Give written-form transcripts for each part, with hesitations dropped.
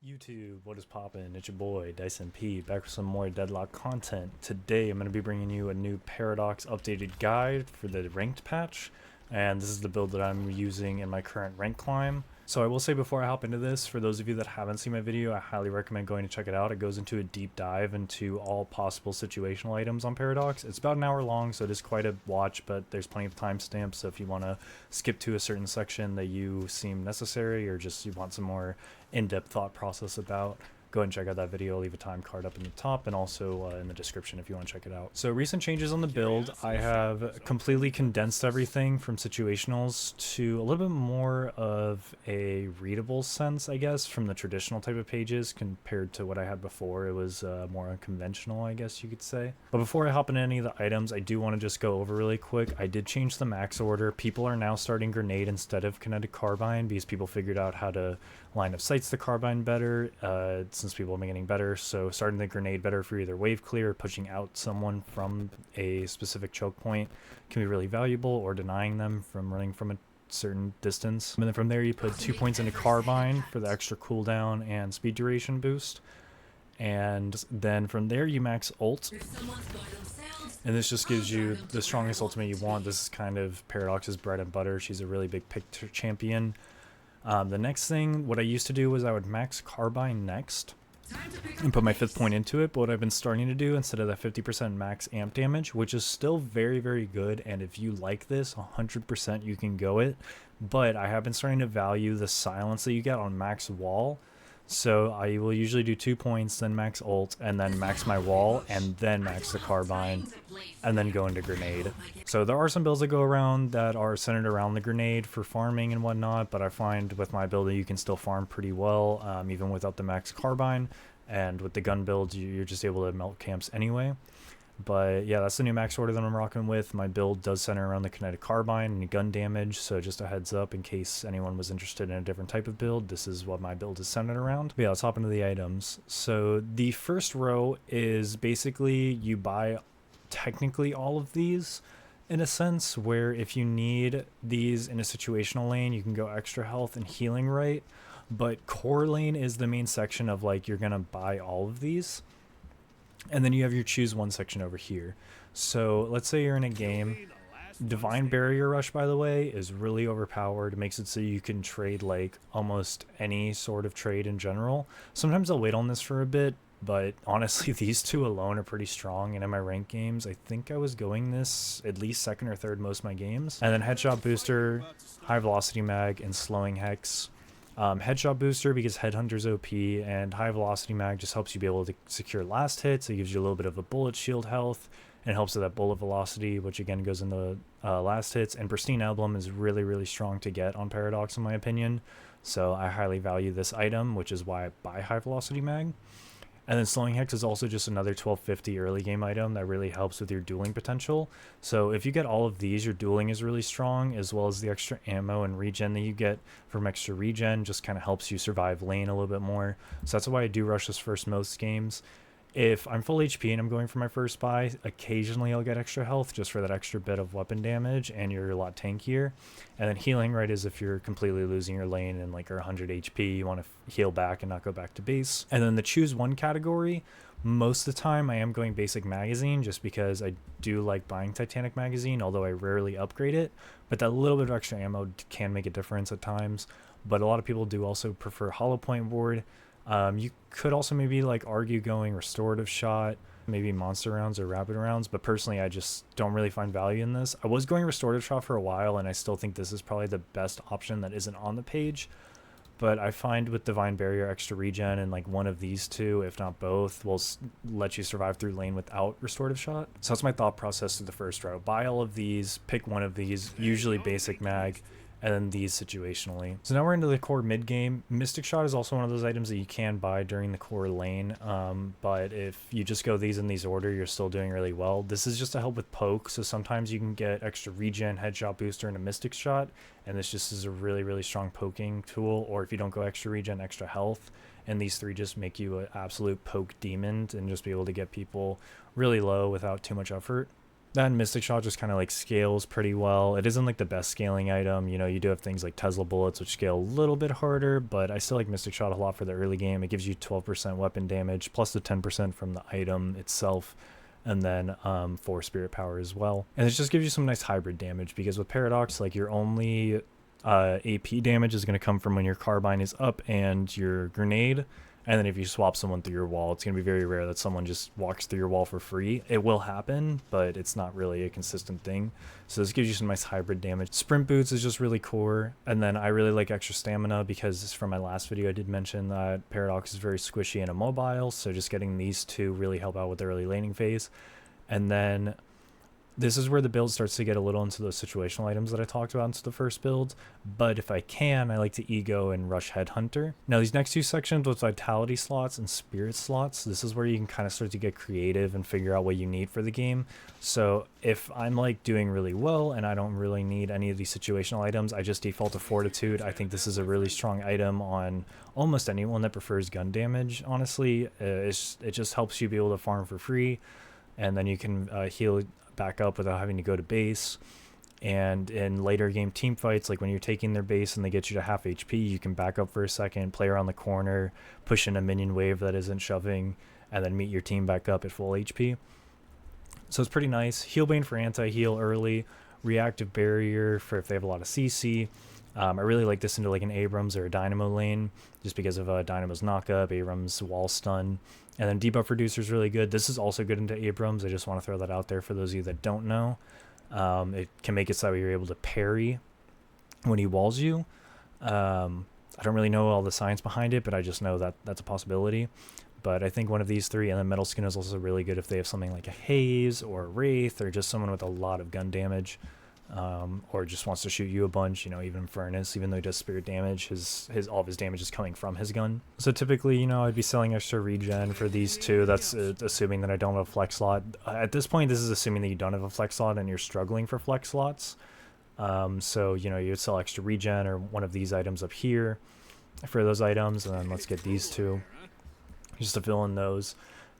YouTube, what is poppin'? It's your boy Dyson P back with some more Deadlock content. Today I'm going to be bringing you a new Paradox updated guide for the ranked patch, and this is the build that I'm using in my current rank climb. So I will say before I hop into this, for those of you that haven't seen my video, I highly recommend going to check it out. It goes into a deep dive into all possible situational items on Paradox. It's about an hour long, so it is quite a watch, but there's plenty of timestamps, so if you want to skip to a certain section that you seem necessary or just you want some more in-depth thought process about, go ahead and check out that video. I'll leave a time card up in the top and also in the description if you want to check it out. So recent changes on the build, I have completely condensed everything from situationals to a little bit more of a readable sense, I guess, from the traditional type of pages compared to what I had before. It was more unconventional, I guess you could say. But before I hop into any of the items, I do want to just go over really quick. I did change the max order. People are now starting grenade instead of kinetic carbine because people figured out how to line of sights the carbine better, since people have been getting better. So starting the grenade better for either wave clear or pushing out someone from a specific choke point can be really valuable, or denying them from running from a certain distance. And then from there you put 2 points into carbine for the extra cooldown and speed duration boost. And then from there you max ult, and this just gives you the strongest ultimate you want. This is kind of Paradox's bread and butter. She's a really big pick champion. The next thing, what I used to do was I would max carbine next and put my 5th point into it, but what I've been starting to do instead of that 50% max amp damage, which is still very, very good, and if you like this, 100% you can go it, but I have been starting to value the silence that you get on max wall. So I will usually do 2 points, then max ult, and then max my wall, and then max the carbine, and then go into grenade. So there are some builds that go around that are centered around the grenade for farming and whatnot, but I find with my build that you can still farm pretty well, even without the max carbine, and with the gun build you're just able to melt camps anyway. But yeah, that's the new max order that I'm rocking with. My build does center around the kinetic carbine and gun damage, so just a heads up in case anyone was interested in a different type of build, this is what my build is centered around. But yeah, let's hop into the items. So the first row is basically you buy technically all of these in a sense, where if you need these in a situational lane you can go extra health and healing right, but core lane is the main section of like you're gonna buy all of these. And then you have your choose one section over here. So let's say you're in a game. Divine Barrier Rush, by the way, is really overpowered. It makes it so you can trade like almost any sort of trade in general. Sometimes I'll wait on this for a bit, but honestly these two alone are pretty strong. And in my ranked games, I think I was going this at least second or third most of my games. And then Headshot Booster, High Velocity Mag, and Slowing Hex. Headshot Booster because Headhunter's OP, and High Velocity Mag just helps you be able to secure last hits. It gives you a little bit of a bullet shield health, and it helps with that bullet velocity, which again goes into last hits. And Pristine Emblem is really, really strong to get on Paradox in my opinion, so I highly value this item, which is why I buy High Velocity Mag. And then Slowing Hex is also just another 1250 early game item that really helps with your dueling potential. So if you get all of these, your dueling is really strong, as well as the extra ammo and regen that you get from extra regen just kind of helps you survive lane a little bit more. So that's why I do rush this first most games. If I'm full HP and I'm going for my first buy, occasionally I'll get extra health just for that extra bit of weapon damage, and you're a lot tankier. And then healing, right, is if you're completely losing your lane and like are 100 HP, you want to heal back and not go back to base. And then the choose one category, most of the time I am going basic magazine just because I do like buying Titanic magazine, although I rarely upgrade it. But that little bit of extra ammo can make a difference at times. But a lot of people do also prefer hollow point board. You could also maybe like argue going restorative shot, maybe monster rounds or rapid rounds, but personally I just don't really find value in this. I was going restorative shot for a while, and I still think this is probably the best option that isn't on the page, but I find with Divine Barrier, extra regen, and like one of these two, if not both, will let you survive through lane without restorative shot. So that's my thought process through the first row. Buy all of these, pick one of these, usually basic mag, and then these situationally. So now we're into the core mid game. Mystic Shot is also one of those items that you can buy during the core lane, but if you just go these in these order, you're still doing really well. This is just to help with poke, so sometimes you can get extra regen, headshot booster, and a Mystic Shot, and this just is a really, really strong poking tool. Or if you don't go extra regen, extra health, and these three just make you an absolute poke demon and just be able to get people really low without too much effort. That and Mystic Shot just kind of like scales pretty well. It isn't like the best scaling item. You know, you do have things like Tesla Bullets, which scale a little bit harder, but I still like Mystic Shot a lot for the early game. It gives you 12% weapon damage, plus the 10% from the item itself, and then 4 Spirit Power as well. And it just gives you some nice hybrid damage, because with Paradox, like your only AP damage is going to come from when your Carbine is up and your Grenade. And then if you swap someone through your wall, it's going to be very rare that someone just walks through your wall for free. It will happen, but it's not really a consistent thing. So this gives you some nice hybrid damage. Sprint Boots is just really core. And then I really like Extra Stamina, because from my last video I did mention that Paradox is very squishy and immobile. So just getting these two really help out with the early laning phase. And then this is where the build starts to get a little into those situational items that I talked about into the first build. But if I can, I like to ego and rush Headhunter. Now these next two sections with vitality slots and spirit slots, this is where you can kind of start to get creative and figure out what you need for the game. So if I'm like doing really well and I don't really need any of these situational items, I just default to Fortitude. I think this is a really strong item on almost anyone that prefers gun damage, honestly. It just helps you be able to farm for free, and then you can heal back up without having to go to base. And in later game team fights, like when you're taking their base and they get you to half HP, you can back up for a second, play around the corner, push in a minion wave that isn't shoving, and then meet your team back up at full HP. So it's pretty nice. Heal Bane for anti-heal early, reactive barrier for if they have a lot of CC. I really like this into like an Abrams or a Dynamo lane, just because of Dynamo's knockup, Abrams wall stun. And then debuff reducer is really good. This is also good into Abrams. I just want to throw that out there for those of you that don't know. It can make it so you're able to parry when he walls you. I don't really know all the science behind it, but I just know that that's a possibility. But I think one of these three, and then Metal Skin is also really good if they have something like a Haze or a Wraith, or just someone with a lot of gun damage. Or just wants to shoot you a bunch, you know, even Furnace, even though he does spirit damage, all of his damage is coming from his gun. So typically, you know, I'd be selling extra regen for these two. That's assuming that I don't have a flex slot. At this point, this is assuming that you don't have a flex slot and you're struggling for flex slots. So, you know, you would sell extra regen or one of these items up here for those items, and then let's get these two just to fill in those.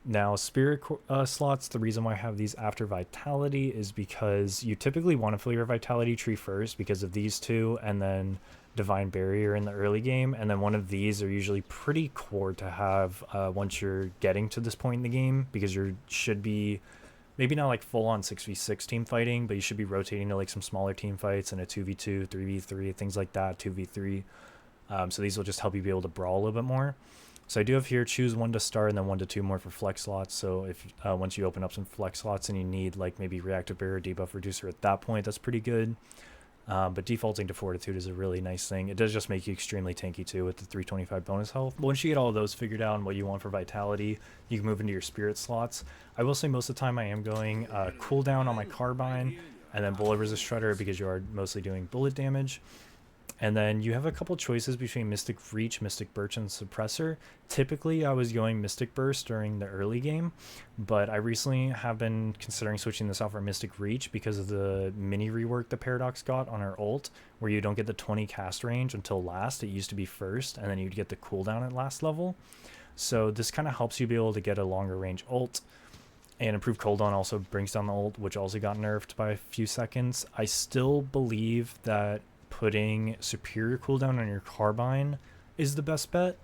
Now, spirit slots, the reason why I have these after vitality is because you typically want to fill your vitality tree first because of these two, and then divine barrier in the early game, and then one of these are usually pretty core to have once you're getting to this point in the game, because you should be maybe not like full on 6v6 team fighting, but you should be rotating to like some smaller team fights and a 2v2, 3v3, things like that, 2v3. So these will just help you be able to brawl a little bit more. So I do have here choose 1 to start and then 1 to 2 more for flex slots. So if once you open up some flex slots and you need like maybe reactive barrier, debuff reducer at that point, that's pretty good. But defaulting to Fortitude is a really nice thing. It does just make you extremely tanky too with the 325 bonus health. But once you get all of those figured out and what you want for vitality, you can move into your spirit slots. I will say most of the time I am going cooldown on my Carbine and then bullet resist shredder, because you are mostly doing bullet damage. And then you have a couple choices between Mystic Reach, Mystic Burst, and Suppressor. Typically, I was going Mystic Burst during the early game, but I recently have been considering switching this out for Mystic Reach because of the mini rework the Paradox got on her ult, where you don't get the 20 cast range until last. It used to be first, and then you'd get the cooldown at last level. So this kind of helps you be able to get a longer range ult. And improved cooldown also brings down the ult, which also got nerfed by a few seconds. I still believe that putting superior cooldown on your Carbine is the best bet,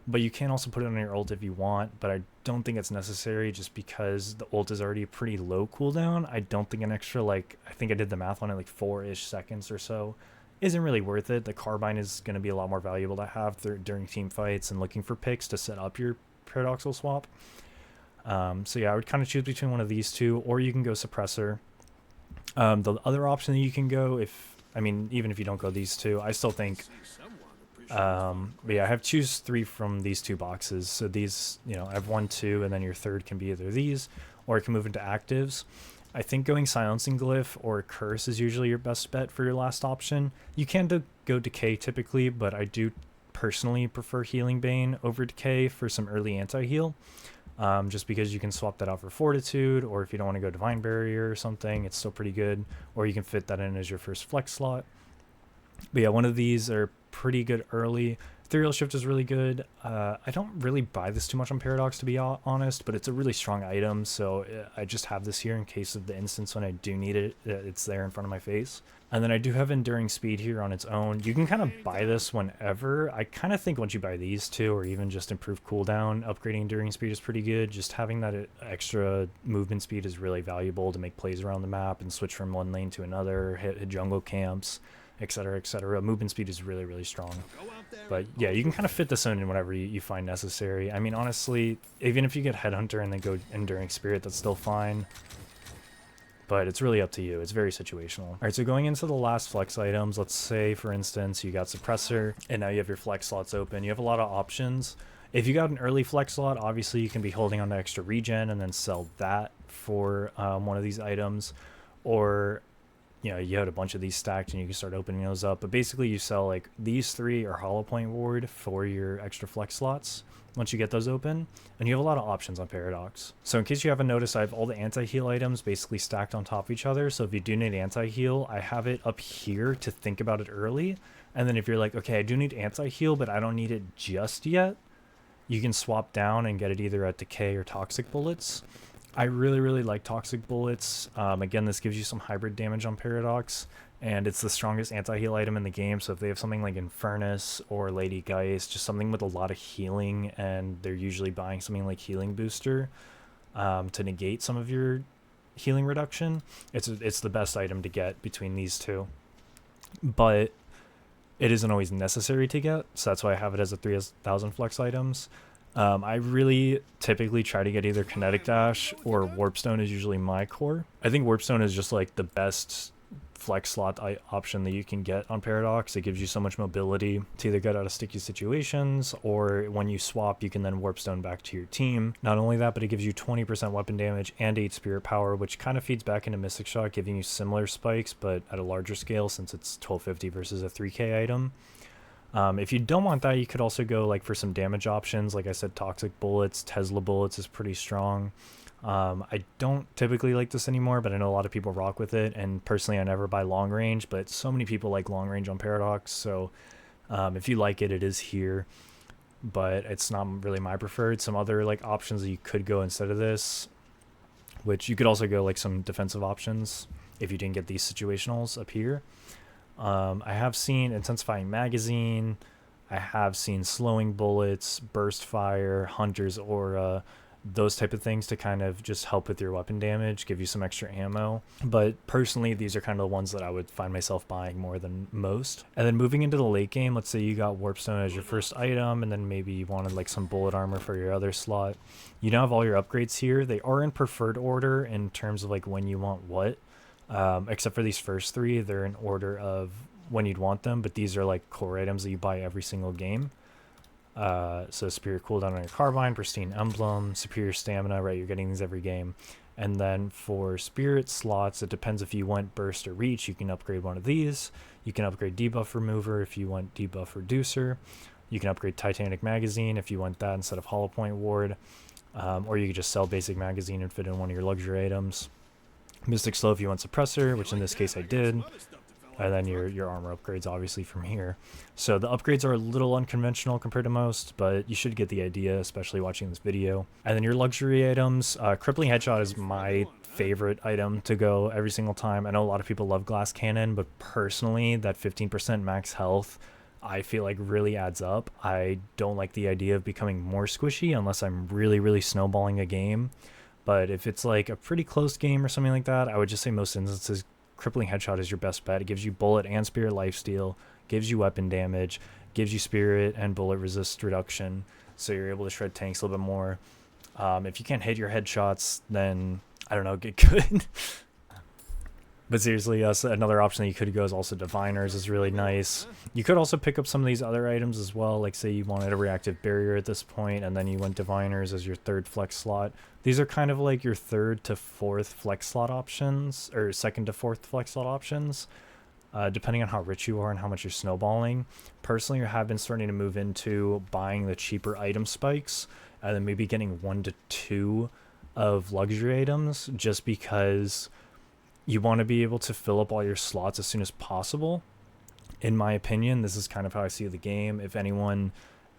but you can also put it on your ult if you want, but I don't think it's necessary just because the ult is already a pretty low cooldown. I don't think an extra, like, I think I did the math on it, like 4-ish seconds or so isn't really worth it. The Carbine is going to be a lot more valuable to have during team fights and looking for picks to set up your paradoxical swap. So yeah, I would kind of choose between one of these two, or you can go Suppressor. The other option that you can go, even if you don't go these two, I still think, but yeah, I have choose 3 from these 2 boxes. So these, you know, I have 1, 2, and then your third can be either these, or it can move into actives. I think going Silencing Glyph or Curse is usually your best bet for your last option. You can go Decay typically, but I do personally prefer Healing Bane over Decay for some early anti-heal. Just because you can swap that out for Fortitude, or if you don't want to go Divine Barrier or something, it's still pretty good, or you can fit that in as your first flex slot. But yeah, one of these are pretty good early. Ethereal Shift is really good. I don't really buy this too much on Paradox, to be honest, but it's a really strong item, so I just have this here in case of the instance when I do need it. It's there in front of my face. And then I do have Enduring Speed here on its own. You can kind of buy this whenever. I kind of think once you buy these two, or even just improve cooldown, upgrading Enduring Speed is pretty good. Just having that extra movement speed is really valuable to make plays around the map and switch from one lane to another, hit jungle camps, etc, etc. Movement speed is really, really strong. But yeah, you can kind of fit this in whenever you find necessary. I mean, honestly, even if you get Headhunter and then go Enduring Spirit, that's still fine. But it's really up to you. It's very situational. All right, so going into the last flex items, let's say, for instance, you got Suppressor, and now you have your flex slots open. You have a lot of options. If you got an early flex slot, obviously you can be holding on to extra regen and then sell that for one of these items. Or, you know, you had a bunch of these stacked and you can start opening those up. But basically you sell like these 3 or Hollow Point Ward for your extra flex slots once you get those open, and you have a lot of options on Paradox. So in case you haven't noticed, I have all the anti-heal items basically stacked on top of each other. So if you do need anti-heal, I have it up here to think about it early. And then if you're like, okay, I do need anti-heal, but I don't need it just yet, you can swap down and get it either at Decay or Toxic Bullets. I really, really like Toxic Bullets. Again, this gives you some hybrid damage on Paradox, and it's the strongest anti-heal item in the game. So if they have something like Infernus or Lady Geist, just something with a lot of healing, and they're usually buying something like Healing Booster to negate some of your healing reduction, it's the best item to get between these two. But it isn't always necessary to get, so that's why I have it as a 3000 flex items. I really typically try to get either Kinetic Dash or Warpstone is usually my core. I think Warpstone is just like the best flex slot option that you can get on Paradox. It gives you so much mobility to either get out of sticky situations, or when you swap you can then Warpstone back to your team. Not only that, but it gives you 20% weapon damage and 8 spirit power, which kind of feeds back into Mystic Shot, giving you similar spikes but at a larger scale since it's 1250 versus a 3k item. If you don't want that, you could also go like for some damage options. Like I said, Toxic Bullets, Tesla Bullets is pretty strong. I don't typically like this anymore, but I know a lot of people rock with it, and personally I never buy long range, but so many people like long range on Paradox, so if you like it, it is here, but it's not really my preferred. Some other like options that you could go instead of this, which you could also go like some defensive options if you didn't get these situationals up here. I have seen Intensifying Magazine, I have seen Slowing Bullets, Burst Fire, Hunter's Aura, those type of things to kind of just help with your weapon damage, give you some extra ammo. But personally, these are kind of the ones that I would find myself buying more than most. And then moving into the late game, let's say you got Warpstone as your first item, and then maybe you wanted like some bullet armor for your other slot. You now have all your upgrades here. They are in preferred order in terms of like when you want what, except for these first 3, they're in order of when you'd want them, but these are like core items that you buy every single game. So Superior Cooldown on your Carbine, Pristine Emblem, Superior Stamina, right, you're getting these every game. And then for Spirit slots, it depends if you want Burst or Reach, you can upgrade one of these. You can upgrade Debuff Remover if you want Debuff Reducer. You can upgrade Titanic Magazine if you want that instead of Hollow Point Ward. Or you could just sell Basic Magazine and fit in one of your luxury items. Mystic Slow if you want Suppressor, which in this case I did. And then your armor upgrades obviously from here. So the upgrades are a little unconventional compared to most, but you should get the idea, especially watching this video. And then your luxury items, Crippling Headshot is my favorite item to go every single time. I know a lot of people love Glass Cannon, but personally that 15% max health I feel like really adds up. I don't like the idea of becoming more squishy unless I'm really, really snowballing a game. But if it's like a pretty close game or something like that, I would just say most instances Crippling Headshot is your best bet. It gives you bullet and spirit lifesteal, gives you weapon damage, gives you spirit and bullet resist reduction, so you're able to shred tanks a little bit more. If you can't hit your headshots, then I don't know, get good. But seriously, another option that you could go is also Diviners is really nice. You could also pick up some of these other items as well, like say you wanted a reactive barrier at this point, and then you went Diviners as your 3rd flex slot. These are kind of like your 3rd to 4th flex slot options, or 2nd to 4th flex slot options, depending on how rich you are and how much you're snowballing. Personally, I have been starting to move into buying the cheaper item spikes, and then maybe getting 1 to 2 of luxury items, just because you want to be able to fill up all your slots as soon as possible. in my opinion, this is kind of how I see the game. If anyone,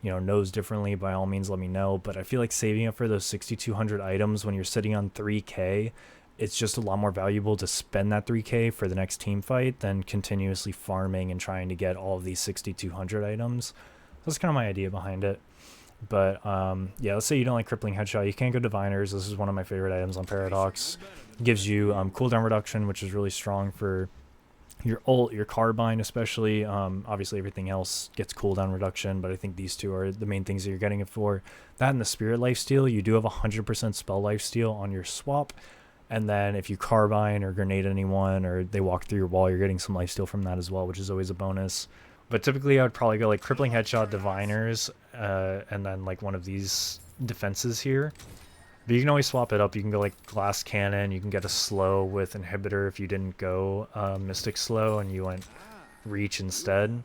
knows differently, by all means let me know. But I feel like saving up for those 6,200 items when you're sitting on 3k, it's just a lot more valuable to spend that 3k for the next team fight than continuously farming and trying to get all of these 6,200 items. That's kind of my idea behind it. But yeah, let's say you don't like crippling headshot, you can't go diviners. This is one of my favorite items on Paradox. It gives you cooldown reduction, which is really strong for your ult, your carbine especially. Obviously everything else gets cooldown reduction, but I think these two are the main things that you're getting it for. That and the spirit lifesteal, you do have 100% spell lifesteal on your swap, and then if you carbine or grenade anyone or they walk through your wall, you're getting some lifesteal from that as well, which is always a bonus. But typically I would probably go like crippling headshot, diviners, and then like one of these defenses here. But you can always swap it up. You can go like glass cannon. You can get a slow with inhibitor if you didn't go mystic slow and you went reach instead.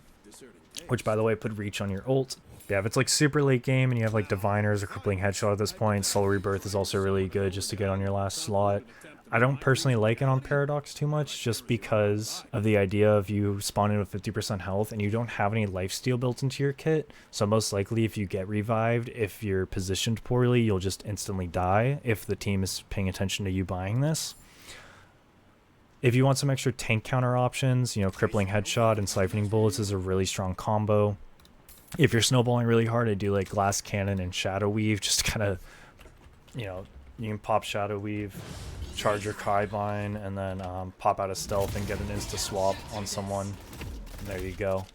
Which, by the way, put reach on your ult. Yeah, if it's like super late game and you have like diviners or crippling headshot at this point, soul rebirth is also really good just to get on your last slot. I don't personally like it on Paradox too much just because of the idea of you spawning with 50% health and you don't have any lifesteal built into your kit. So most likely if you get revived, if you're positioned poorly, you'll just instantly die if the team is paying attention to you buying this. If you want some extra tank counter options, crippling headshot and siphoning bullets is a really strong combo. If you're snowballing really hard, I do like glass cannon and shadow weave, just kind of, you can pop shadow weave, charge your carbine, and then pop out of stealth and get an insta swap on someone. And there you go.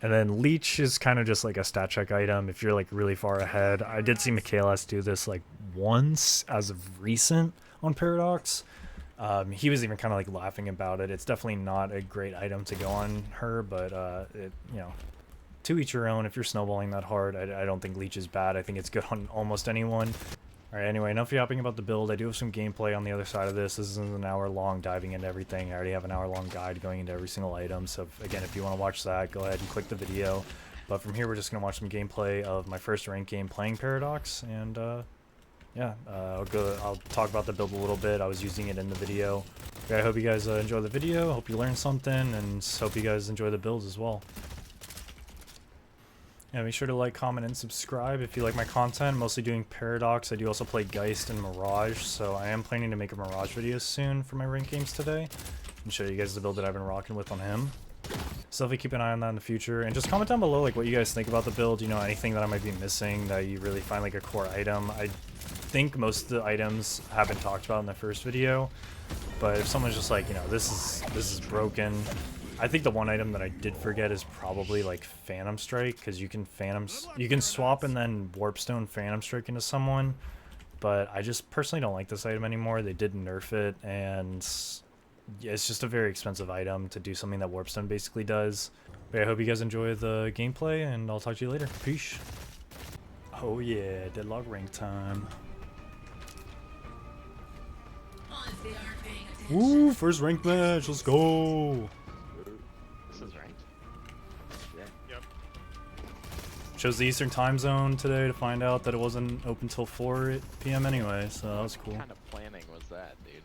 And then leech is kind of just like a stat check item if you're like really far ahead. I did see MikaelS do this like once as of recent on Paradox. He was even kind of like laughing about it. It's definitely not a great item to go on her, but to each your own. If you're snowballing that hard, I don't think leech is bad. I think it's good on almost anyone. Alright, anyway, enough yapping about the build. I do have some gameplay on the other side of this. This isn't an hour long diving into everything. I already have an hour long guide going into every single item. So again, if you want to watch that, go ahead and click the video. But from here, we're just going to watch some gameplay of my first ranked game playing Paradox. And yeah, I'll talk about the build a little bit. I was using it in the video. Okay, I hope you guys enjoy the video. Hope you learned something, and hope you guys enjoy the builds as well. Yeah, make sure to like, comment, and subscribe if you like my content. I'm mostly doing Paradox. I do also play Geist and Mirage, so I am planning to make a Mirage video soon for my ranked games today and show you guys the build that I've been rocking with on him. So definitely keep an eye on that in the future, and just comment down below like what you guys think about the build. Anything that I might be missing that you really find like a core item. I think most of the items have been talked about in the first video, but if someone's just like, this is broken. I think the one item that I did forget is probably like Phantom Strike, because you can swap and then Warpstone Phantom Strike into someone, but I just personally don't like this item anymore. They did nerf it, and yeah, it's just a very expensive item to do something that Warpstone basically does. But I hope you guys enjoy the gameplay, and I'll talk to you later. Peace. Oh yeah, Deadlock rank time. Woo, first ranked match, let's go! Chose the Eastern time zone today to find out that it wasn't open till 4 p.m. anyway, so that was cool. What kind of planning was that, dude?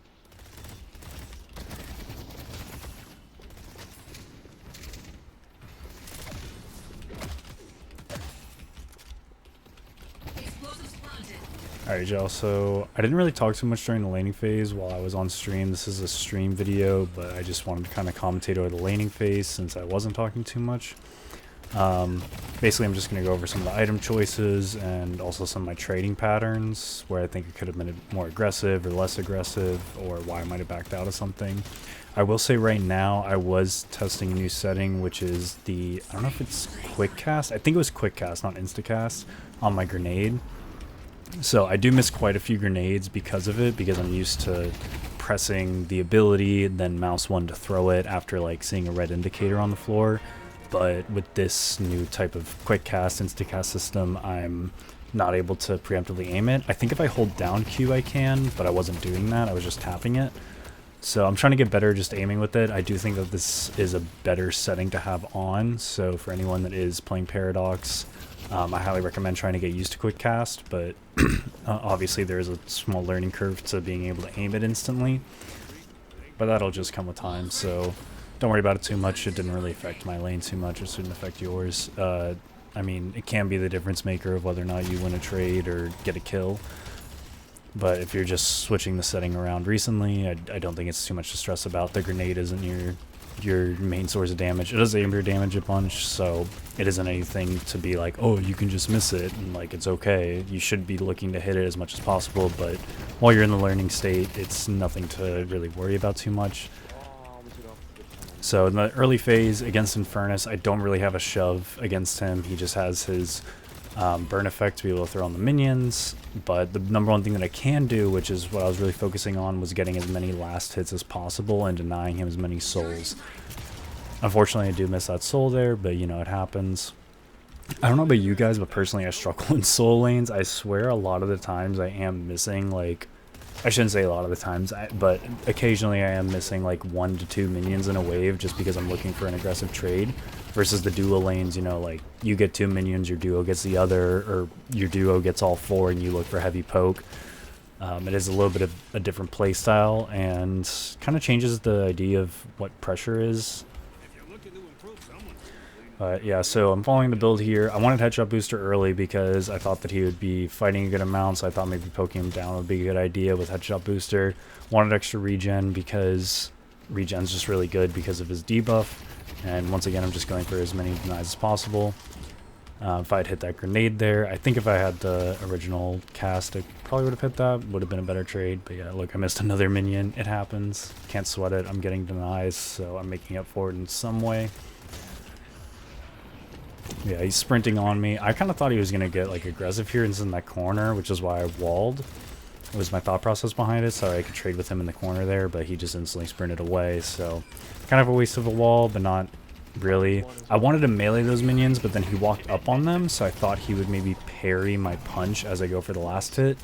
Alright, y'all, so I didn't really talk too much during the laning phase while I was on stream. This is a stream video, but I just wanted to kind of commentate over the laning phase since I wasn't talking too much. Basically, I'm just going to go over some of the item choices and also some of my trading patterns where I think it could have been more aggressive or less aggressive, or why I might have backed out of something. I will say right now I was testing a new setting, which is I don't know if it's quick cast. I think it was quick cast, not insta cast, on my grenade. So I do miss quite a few grenades because of it, because I'm used to pressing the ability, then mouse 1 to throw it after like seeing a red indicator on the floor. But with this new type of quick cast, insta-cast system, I'm not able to preemptively aim it. I think if I hold down Q I can, but I wasn't doing that, I was just tapping it. So I'm trying to get better just aiming with it. I do think that this is a better setting to have on, so for anyone that is playing Paradox, I highly recommend trying to get used to quick cast, but obviously there is a small learning curve to being able to aim it instantly. But that'll just come with time, so don't worry about it too much. It didn't really affect my lane too much. It shouldn't affect yours. I mean, it can be the difference maker of whether or not you win a trade or get a kill. But if you're just switching the setting around recently, I don't think it's too much to stress about. The grenade isn't your main source of damage. It does aim your damage a bunch, so it isn't anything to be like, oh, you can just miss it and like it's okay. You should be looking to hit it as much as possible, but while you're in the learning state, it's nothing to really worry about too much. So in the early phase against Infernus, I don't really have a shove against him. He just has his burn effect to be able to throw on the minions, but the number one thing that I can do, which is what I was really focusing on, was getting as many last hits as possible and denying him as many souls. Unfortunately, I do miss that soul there, but you know, it happens. I don't know about you guys, but personally I struggle in soul lanes. I swear a lot of the times I am missing, like, I shouldn't say a lot of the times, but occasionally I am missing like 1 to 2 minions in a wave just because I'm looking for an aggressive trade. Versus the duo lanes, you know, like you get 2 minions, your duo gets the other, or your duo gets all 4 and you look for heavy poke. It is a little bit of a different play style and kind of changes the idea of what pressure is. Yeah, so I'm following the build here. I wanted Headshot Booster early because I thought that he would be fighting a good amount, so I thought maybe poking him down would be a good idea with Headshot Booster. Wanted extra regen because regen's just really good because of his debuff. And once again, I'm just going for as many denies as possible. If I'd hit that grenade there, I think if I had the original cast, I probably would have hit that. Would have been a better trade. But yeah, look, I missed another minion. It happens. Can't sweat it. I'm getting denies, so I'm making up for it in some way. Yeah, he's sprinting on me. I kind of thought he was going to get like aggressive here and in that corner, which is why I walled. It was my thought process behind it, so I could trade with him in the corner there, but he just instantly sprinted away, so kind of a waste of a wall, but not really. I wanted to melee those minions, but then he walked up on them, so I thought he would maybe parry my punch as I go for the last hit.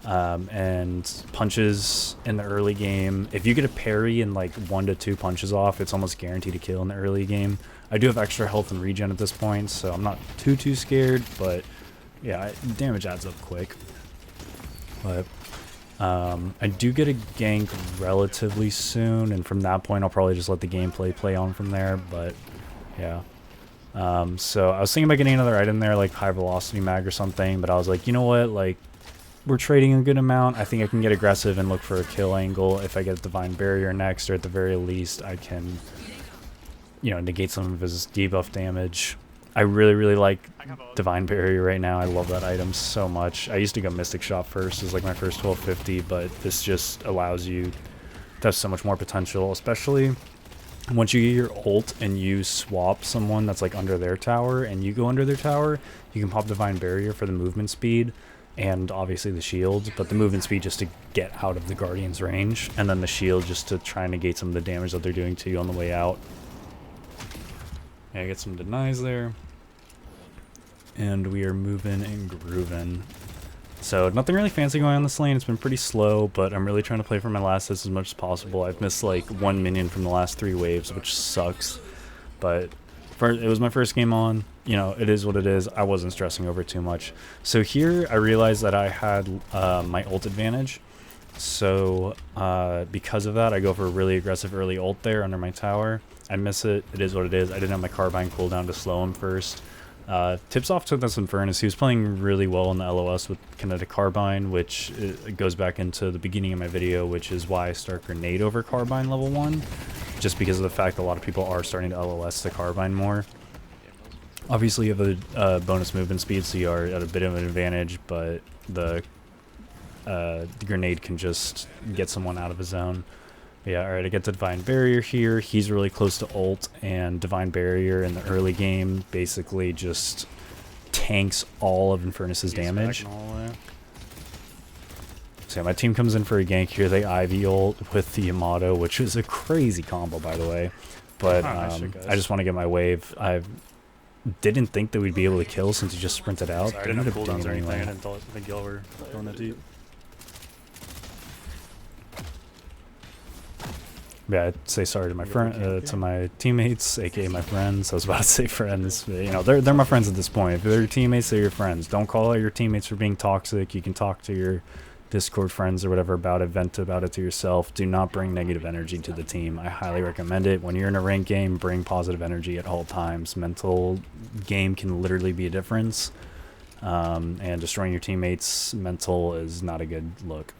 And punches in the early game, if you get a parry and like 1 to 2 punches off, it's almost guaranteed to kill in the early game. I do have extra health and regen at this point, so I'm not too scared, but yeah, damage adds up quick. But I do get a gank relatively soon, and from that point I'll probably just let the gameplay play on from there, but yeah. So I was thinking about getting another item there, like high velocity mag or something, but I was like, you know what, like, we're trading a good amount. I think I can get aggressive and look for a kill angle. If I get Divine Barrier next, or at the very least I can, you know, negate some of his debuff damage. I really like Divine Barrier right now. I love that item so much. I used to go Mystic Shot first as like my first 1250, but this just allows you to have so much more potential, especially once you get your ult and you swap someone that's like under their tower and you go under their tower, you can pop Divine Barrier for the movement speed and obviously the shield, but the movement speed just to get out of the Guardian's range, and then the shield just to try and negate some of the damage that they're doing to you on the way out. Yeah, I get some denies there. And we are moving and grooving. So nothing really fancy going on this lane. It's been pretty slow, but I'm really trying to play for my last hits as much as possible. I've missed like 1 minion from the last 3 waves, which sucks. But it was my first game on. You know, it is what it is. I wasn't stressing over it too much. So here I realized that I had my ult advantage. So because of that, I go for a really aggressive early ult there under my tower. I miss it. It is what it is. I didn't have my Carbine cooldown to slow him first. Tips off took this Infernus. He was playing really well in the LOS with Kinetic Carbine, which goes back into the beginning of my video, which is why I start Grenade over Carbine level 1, just because of the fact that a lot of people are starting to LOS the Carbine more. Obviously you have a bonus movement speed, so you are at a bit of an advantage, but the Grenade can just get someone out of his zone. Yeah, alright, I get the Divine Barrier here. He's really close to ult, and Divine Barrier in the early game basically just tanks all of Infernus's damage. So yeah, my team comes in for a gank here. They Ivy ult with the Yamato, which is a crazy combo, by the way. But I just want to get my wave. I didn't think that we'd be able to kill since he just sprinted out. Sorry, I didn't have cooldowns or anything. I didn't think y'all were going that deep. Yeah, I'd say sorry to my to my teammates, aka my friends. I was about to say friends. But, you know, they're my friends at this point. If they're your teammates, they're your friends. Don't call out your teammates for being toxic. You can talk to Discord friends or whatever about it, vent about it to yourself. Do not bring negative energy to the team. I highly recommend it. When you're in a ranked game, bring positive energy at all times. Mental game can literally be a difference. And destroying your teammates' mental is not a good look.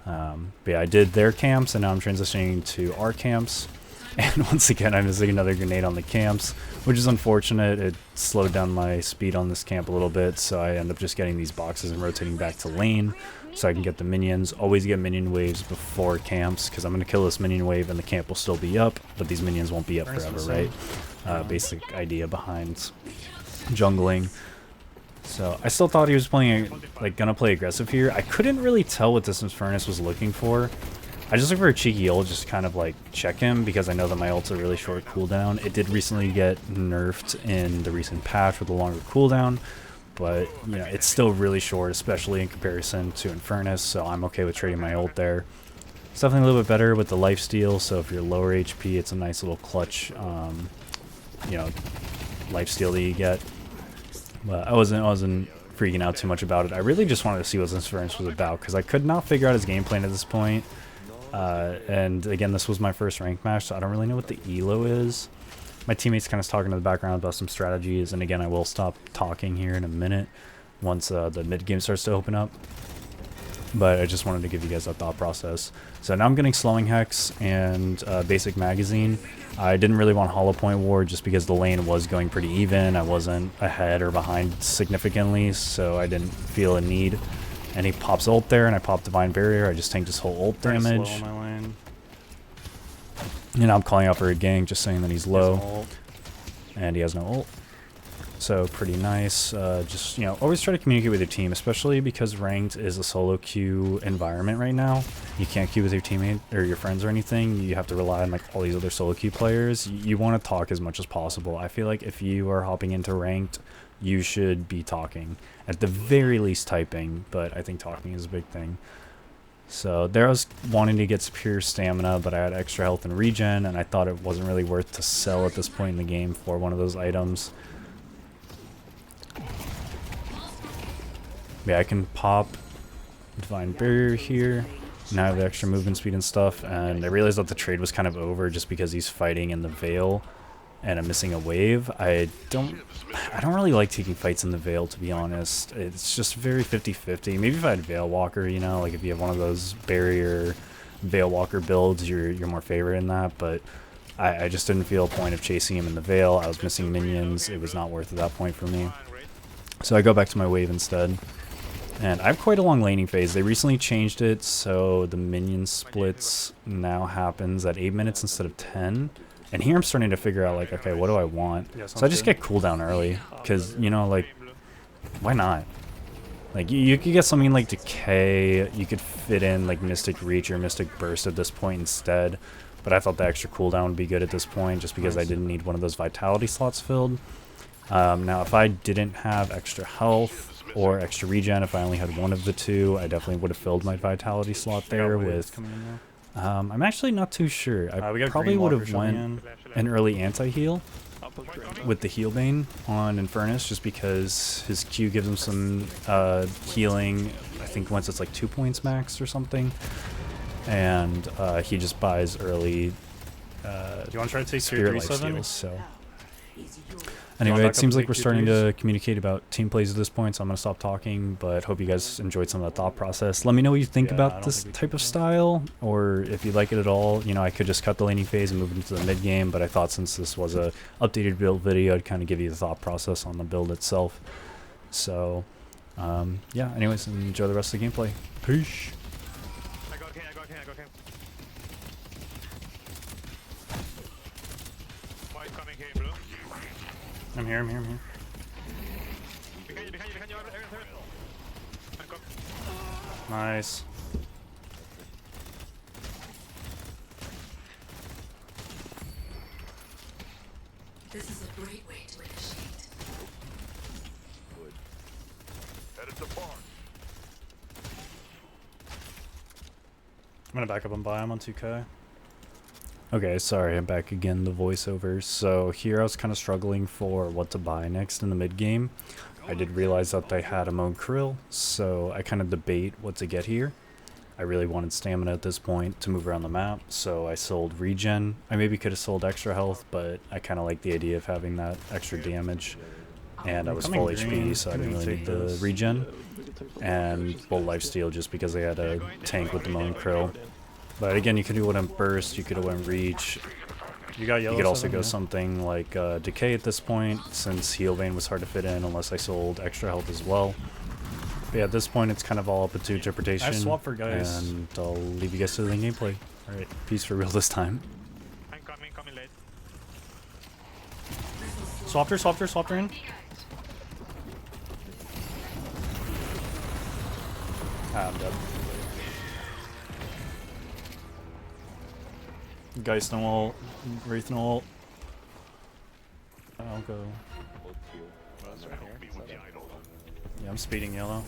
But yeah, I did their camps, and now I'm transitioning to our camps. And once again, I'm missing another grenade on the camps, which is unfortunate. It slowed down my speed on this camp a little bit, so I end up just getting these boxes and rotating back to lane so I can get the minions. Always get minion waves before camps, because I'm going to kill this minion wave and the camp will still be up, but these minions won't be up forever, right? Basic idea behind jungling. So I still thought he was playing, like, gonna play aggressive here. I couldn't really tell what Distance Furnace was looking for. I just look for a cheeky ult, just kind of like check him, because I know that my ult's a really short cooldown. It did recently get nerfed in the recent patch with a longer cooldown, but you know, it's still really short, especially in comparison to Infernus, so I'm okay with trading my ult there. It's definitely a little bit better with the lifesteal, so if you're lower HP, it's a nice little clutch, you know, lifesteal that you get. But I wasn't freaking out too much about it. I really just wanted to see what this Infernus was about, because I could not figure out his game plan at this point. And again, this was my first rank match, so I don't really know what the elo is. My teammates kind of talking in the background about some strategies, and again, I will stop talking here in a minute once the mid game starts to open up. But I just wanted to give you guys that thought process. So now I'm getting Slowing Hex and Basic Magazine. I didn't really want Hollow Point Ward just because the lane was going pretty even. I wasn't ahead or behind significantly, so I didn't feel a need. And he pops ult there, and I pop Divine Barrier. I just tanked his whole ult damage. Slow on my lane. And I'm calling out for a gank, just saying that he's low. And he has no ult. So pretty nice. Just, you know, always try to communicate with your team, especially because ranked is a solo queue environment right now. You can't queue with your teammate or your friends or anything. You have to rely on like all these other solo queue players. You want to talk as much as possible. I feel like if you are hopping into ranked, you should be talking. At the very least typing, but I think talking is a big thing. So there I was wanting to get superior stamina, but I had extra health and regen, and I thought it wasn't really worth to sell at this point in the game for one of those items. Yeah, I can pop Divine Barrier here. Now I have the extra movement speed and stuff, and I realized that the trade was kind of over just because he's fighting in the Veil and I'm missing a wave. I don't really like taking fights in the Veil, to be honest. It's just very 50-50. Maybe if I had Veil Walker, you know, like if you have one of those barrier Veil Walker builds, you're more favorite in that, but I just didn't feel a point of chasing him in the Veil. I was missing minions. It was not worth it at that point for me. So I go back to my wave instead. And I have quite a long laning phase. They recently changed it, so the minion splits now happens at 8 minutes instead of 10. And here I'm starting to figure out, like, okay, what do I want? Yeah, so I just get cooldown early, because, you know, like, why not? Like, you could get something like Decay, you could fit in, like, Mystic Reach or Mystic Burst at this point instead. But I thought the extra cooldown would be good at this point, just because I didn't need one of those Vitality slots filled. Now, if I didn't have extra health or extra regen, if I only had one of the two, I definitely would have filled my Vitality slot there with... I'm actually not too sure. I probably would have went an early anti-heal with the Heal Bane on Infernus, just because his Q gives him some healing, I think once it's like 2 points max or something. And he just buys early do you want to try to take Spirit lifesteals, so... Anyway, it seems like we're starting to communicate about team plays at this point, so I'm going to stop talking, but hope you guys enjoyed some of the thought process. Let me know what you think about this type of style, or if you like it at all. You know, I could just cut the laning phase and move into the mid game, but I thought since this was a updated build video, I'd kind of give you the thought process on the build itself. So, yeah, anyways, enjoy the rest of the gameplay. Peace. I'm here. Nice. This is a great way to initiate. Good. Headed to farm. I'm gonna back up and buy him on 2K. Okay, sorry, I'm back again, the voiceover. So here I was kind of struggling for what to buy next in the mid game. I did realize that they had a Moan Krill, so I kind of debate what to get here. I really wanted stamina at this point to move around the map, so I sold regen. I maybe could have sold extra health, but I kind of like the idea of having that extra damage. And I was full HP, so I didn't really need the regen. And full lifesteal just because I had a tank with the Moan Krill. But again, you could do it on burst, you could have went reach. You got yellow. You could also 7, go yeah. something like Decay at this point, since Heal Vein was hard to fit in unless I sold extra health as well. But yeah, at this point, it's kind of all up to interpretation. I swapped for guys. And I'll leave you guys to the gameplay. Alright, peace for real this time. I'm coming late. Swapped her in. Ah, I'm dead. Geist no ult. Wraith no ult. I'll go. Yeah, I'm speeding yellow.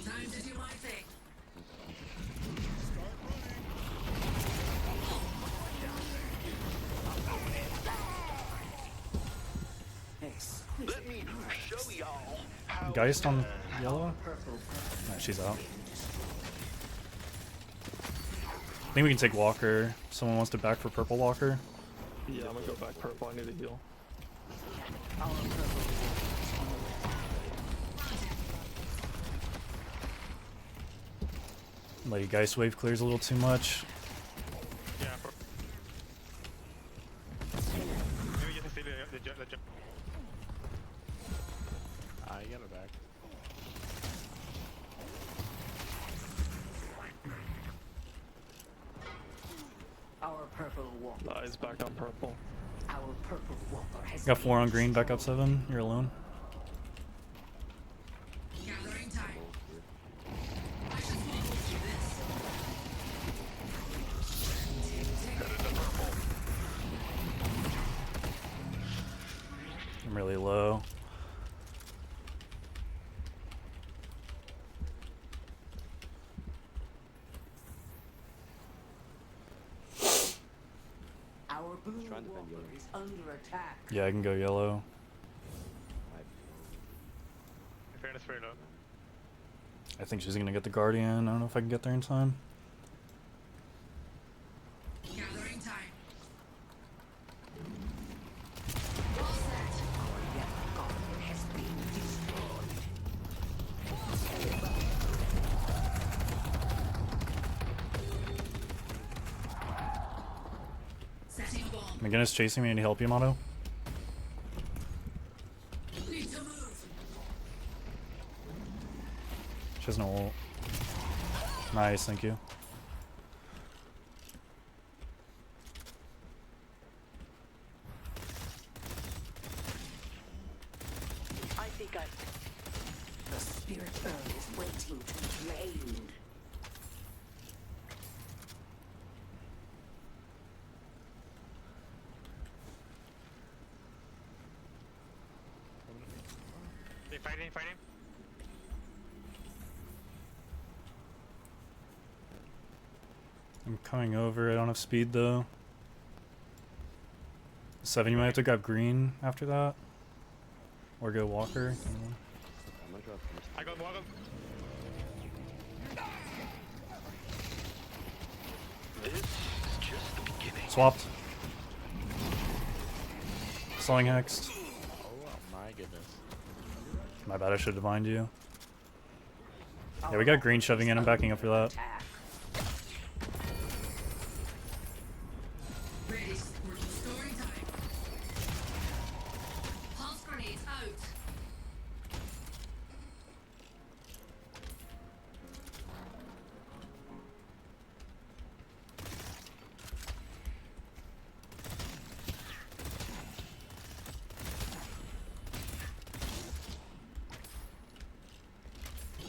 Time to do my thing. Let me show y'all how Geist on yellow? Nah, she's out. I think we can take Walker. Someone wants to back for purple Walker. Yeah, I'm gonna go back purple. I need a heal. Lady Geist wave clears a little too much. Yeah. Maybe just steal the jump. I got her back. Our purple walker. He's back on purple. Our purple walker has Got 4 on green, back up 7. You're alone. gathering time. I should follow through this. I'm really low. Our blue walker is under attack. Yeah, I can go yellow. In fairness, very low. I think she's gonna get the Guardian. I don't know if I can get there in time. Gathering time. All set. Our yellow guardian has been destroyed. Setting bomb. McGinnis chasing me. Any help, Yamato? Need to move. She has no ult. Nice, thank you. I think I. The spirit earth is waiting to be drained. They fighting. I'm coming over. I don't have speed though. 7, you might have to grab green after that. Or go Walker. I got one. this is just the beginning. Swapped. Selling hexed. Oh my goodness. My bad, I should have divined you. Yeah, we got green shoving in. I'm backing up for that. Attack. Ready. We're restoring time. Pulse grenades out.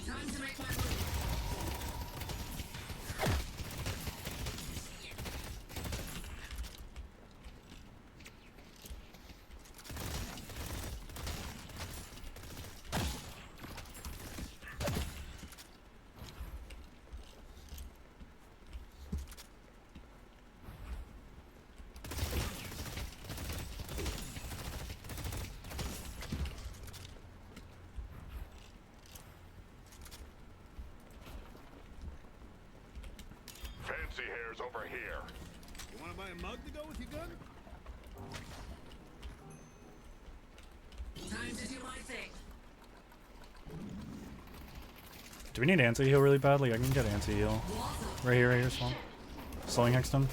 Time to make my move. Wanna buy a mug to go with your gun? Time to do my thing. Do we need anti-heal really badly? I can get anti-heal. Right here, Spawn. Slowing next to him.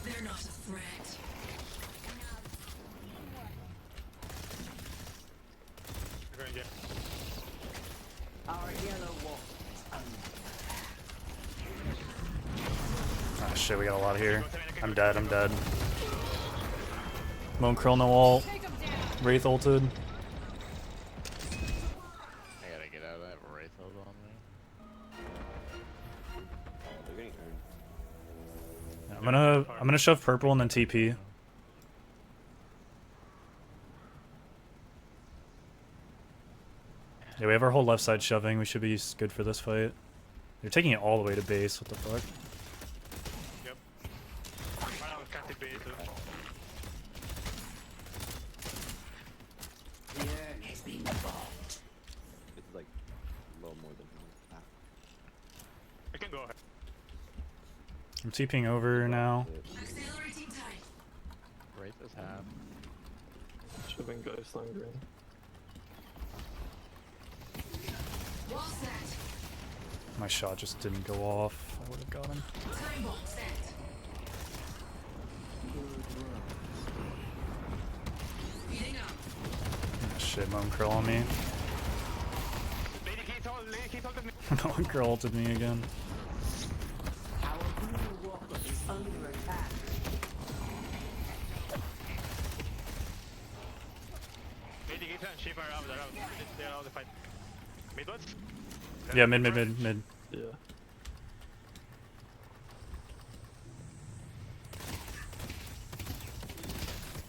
They're not a threat. We're going to get. Our yellow wall is under. Ah shit, we got a lot here. I'm dead, I'm dead. Moan curl no ult. Wraith ulted. I gotta get out of that Wraith hold on me. They're getting earned. I'm gonna shove purple and then TP. Yeah, we have our whole left side shoving. We should be good for this fight. They're taking it all the way to base. What the fuck? Yep. Wow, can't be base. The urn has been bought. It's like a little more than half. I can go ahead. I'm TPing over now. Accelerating time. Wraith is half. Shoving Ghost on green. Wall set. My shot just didn't go off. I would have got him. Time bomb set. Speeding up. Ah, shit, Moan curl on me. Lady keep holding me. Moan curl ulted me again. Our blue walker is under attack. Lady keep and shape around. They're out of the fight. Midwards? Yeah, mid. Yeah.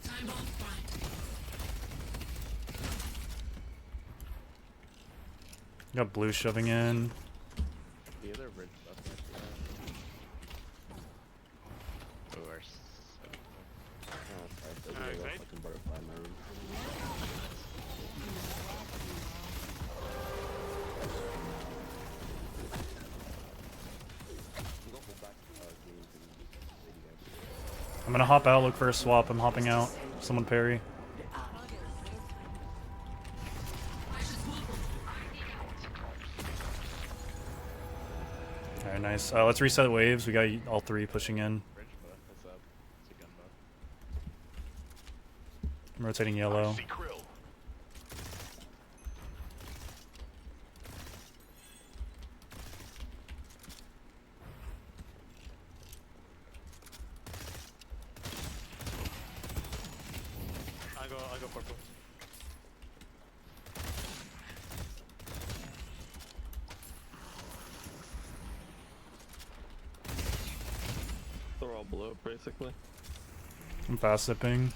Time bomb front. Got blue shoving in. The other bridge stuff might be out. Oh, our Oh, sorry. There's a little Right. fucking butterfly in my room. Go full back, green to lady guys. I'm gonna hop out, look for a swap. I'm hopping out. Someone parry. Alright, nice. Let's reset waves. We got all three pushing in. bridge buff. What's up? It's a gun buff. I'm rotating yellow. See Krill. I'll go purple. They're all blue, basically. I'm fast zipping.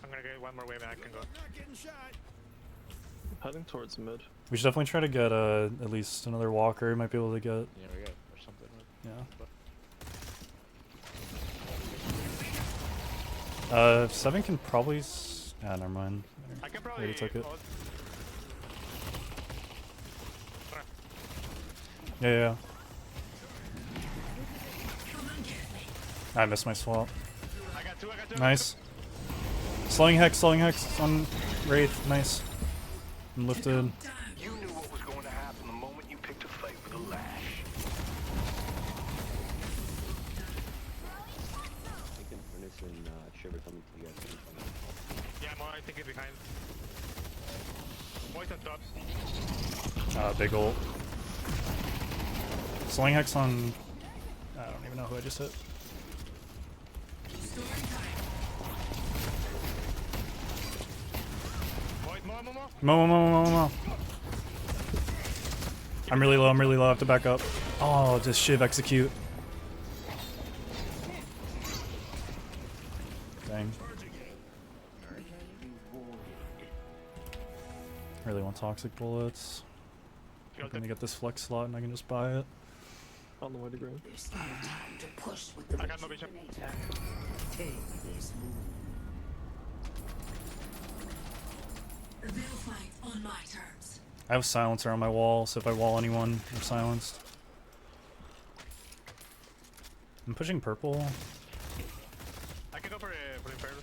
I'm gonna get one more wave and I can go. Not getting shot. Heading towards mid. We should definitely try to get at least another walker. We might be able to get. Yeah, we got or something. Yeah. 7 can probably. Never mind. I can I probably. already took it. ult- Yeah. I missed my swap. I got two. Nice. Slowing hex on Wraith. Nice. I'm lifted. You knew what was going to happen the moment you picked a fight with a lash. I think Furnace and Shiver coming to you guys. Yeah, I'm alright. Thinking behind. Moist on top. Big ult. Slowing hex on. I don't even know who I just hit. Moist, more. Mo. I'm really low. I have to back up. Oh, just shiv execute. Dang. Really want toxic bullets. I'm gonna get this flex slot and I can just buy it. On the way to green. There's no time to push with the I got no vision. Take this move. my terms. I have a silencer on my wall, so if I wall anyone, they're silenced. I'm pushing purple. I can go for Imperials.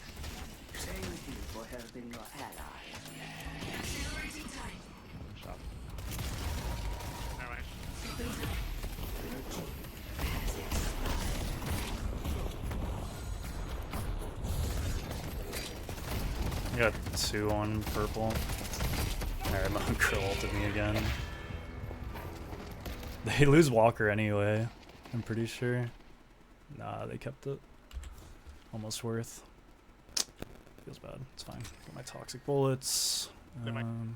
Thank you for helping your ally. Shot. Never mind. I got 2 on purple. Alright, MikaelS ulted me again. They lose Walker anyway, I'm pretty sure. Nah, they kept it. Almost worth. Feels bad. It's fine. Got my toxic bullets. Never mind.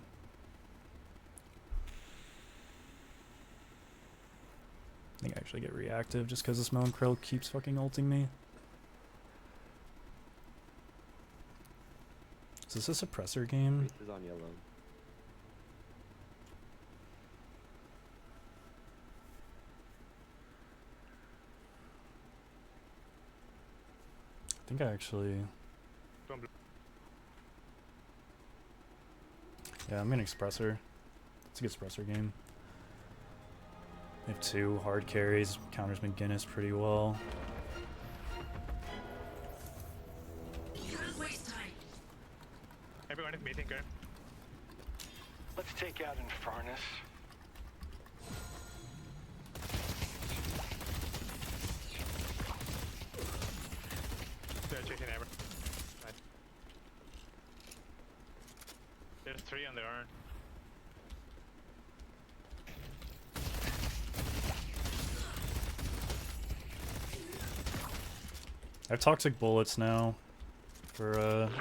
I think I actually get reactive just because this MikaelS keeps fucking ulting me. Is this a suppressor game? Wraith is on yellow. I think I actually... Don't blue. Yeah, I'm gonna Expressor. It's a good Expressor game. They have 2 hard carries, counters McGinnis pretty well. Everyone is meeting, okay? Let's take out Infernus. They're chasing ever. Nice. There's 3 on the urn. I have toxic bullets now for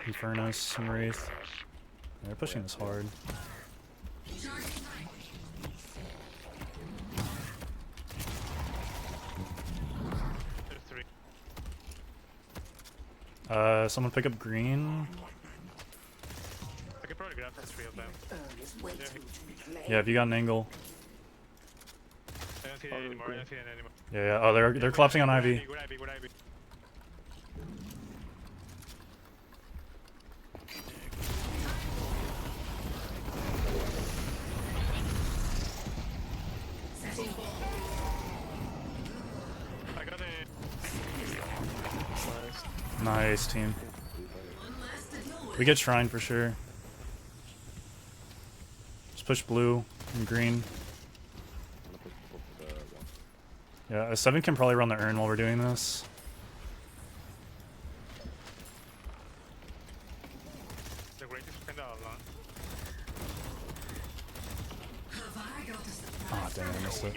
Infernus and Wraith. Yeah, they're pushing this hard. There's 3. Someone pick up green. I could probably grab 3 of them. Urn is waiting to be claimed. Yeah, if you got an angle. I don't see it anymore. I don't see it anymore. Yeah, yeah. Oh, they're collapsing on Ivy. Good Ivy, good Ivy. I got a... Nice team. We get Shrine for sure. Just push blue and green. I'm gonna push people for the wall. Yeah, a 7 can probably run the urn while we're doing this. The great is kinda long. Oh, dang it, I missed it.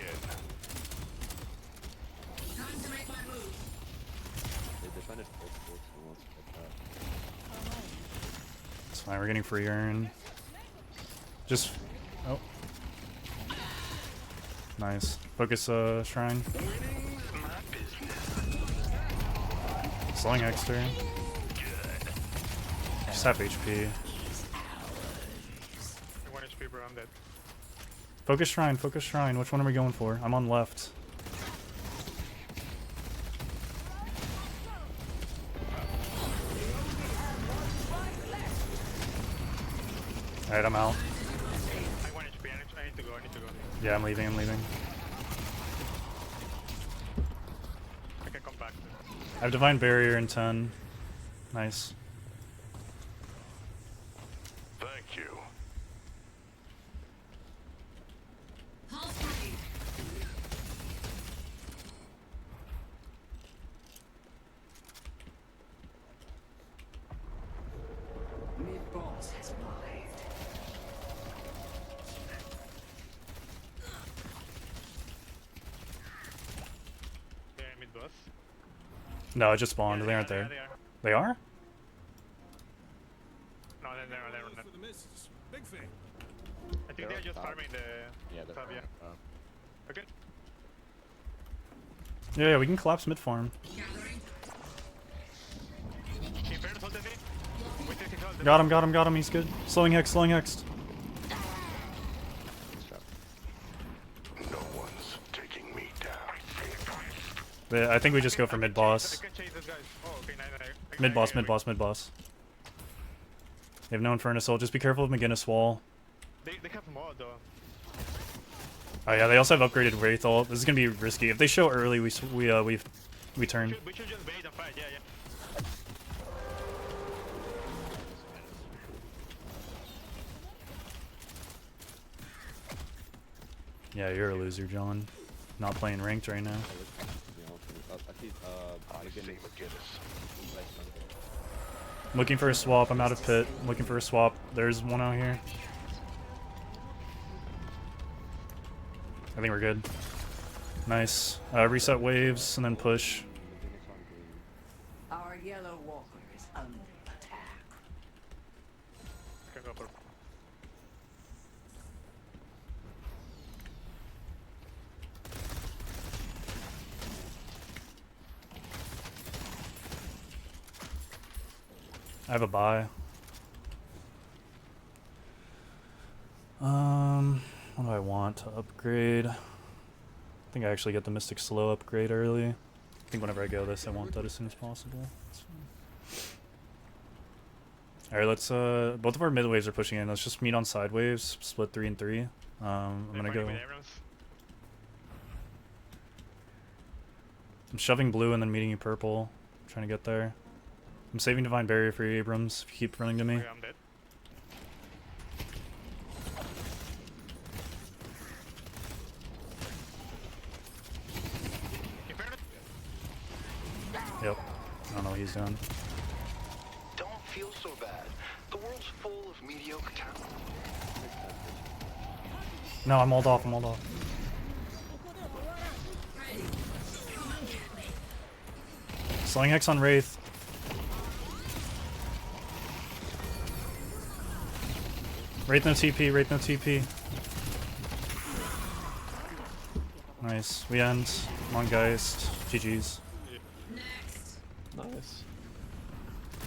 They're trying to pull sports who wants to get that. It's fine, we're getting free urn. Just... Oh. Nice. Focus Shrine. Slowing Exter. Just half HP. 1 HP, bro, I'm dead. Focus Shrine, focus Shrine. Which one are we going for? I'm on left. Alright, I'm out. I 1 HP, I need to go, I need to go. Yeah, I'm leaving, I'm leaving. I can come back. I have Divine Barrier in 10. Nice. Thank you. Mid-boss has arrived. They're mid boss. No, it just spawned. They aren't there. They are? No, they're not. For the missus. Big fan. I think they're just top. farming the Yeah, they're top, yeah. Okay. Yeah, yeah, we can collapse mid farm. Infernus ulted me. Wait, this is ulted. Got him, he's good. Slowing Hex, slowing Hex. No one's taking me down. Yeah, I think we just go for mid boss. I can chase those guys. Oh, okay, nice. Mid boss, mid boss, mid boss. They have no Infernus ult. Just be careful of McGinnis wall. They have more though. Oh yeah, they also have upgraded Wraith ult. This is gonna be risky. If they show early, we turn. We should just wait and fight. Yeah, yeah. Yeah, you're a loser, John. Not playing ranked right now. Looking for a swap. I'm out of pit. Looking for a swap. There's one out here. I think we're good. Nice. Reset waves and then push. Our yellow walker is under attack. Can go for. I have a buy. What do I want to upgrade? I think I actually get the Mystic Slow upgrade early. I think whenever I go this, I want that as soon as possible. Alright, let's, both of our mid waves are pushing in. Let's just meet on side waves, split 3 and 3. I'm gonna go. I'm shoving blue and then meeting you purple. Trying to get there. I'm saving Divine Barrier for you, Abrams, if you keep running to me. Okay, I'm dead. Yep. I don't know what he's doing. Don't feel so bad. The world's full of mediocre talent. No, I'm ult off, I'm ult off. Sling Hex on Wraith. Wraith no TP, Wraith no TP. Nice. We end. Come on, Geist. GG's. Nice.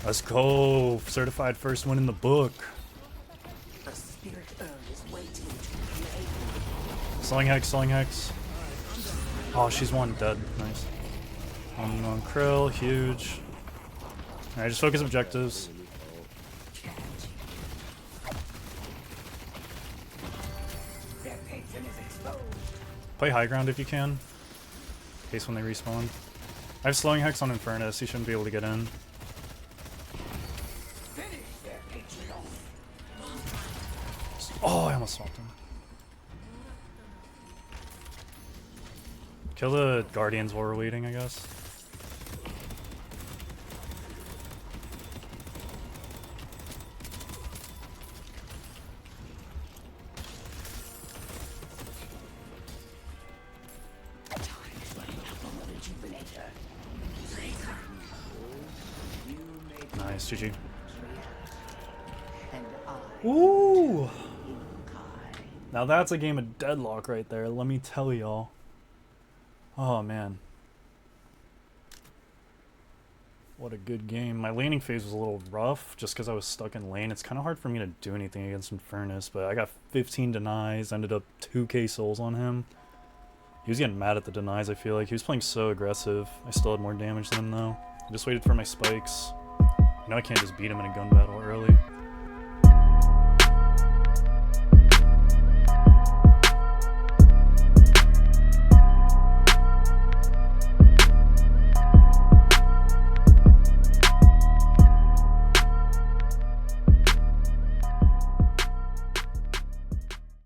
Let's go. Certified first win in the book. The spirit urn is waiting to play. Sling Hex, Sling Hex. Oh, she's one dead. Nice. On Krill, huge. Alright, just focus objectives. Their patron is exposed. Play high ground if you can. In case when they respawn. I have slowing hex on Infernus, he shouldn't be able to get in. Finish their patron off. Oh, I almost swapped him. Kill the Guardians while we're waiting, I guess. Nice, GG. And I Ooh! Kai. Now that's a game of Deadlock right there, let me tell y'all. Oh man. What a good game. My laning phase was a little rough just because I was stuck in lane. It's kind of hard for me to do anything against Infernus, but I got 15 denies, ended up 2k souls on him. He was getting mad at the denies, I feel like. He was playing so aggressive. I still had more damage than him though. I just waited for my spikes. I know I can't just beat him in a gun battle early.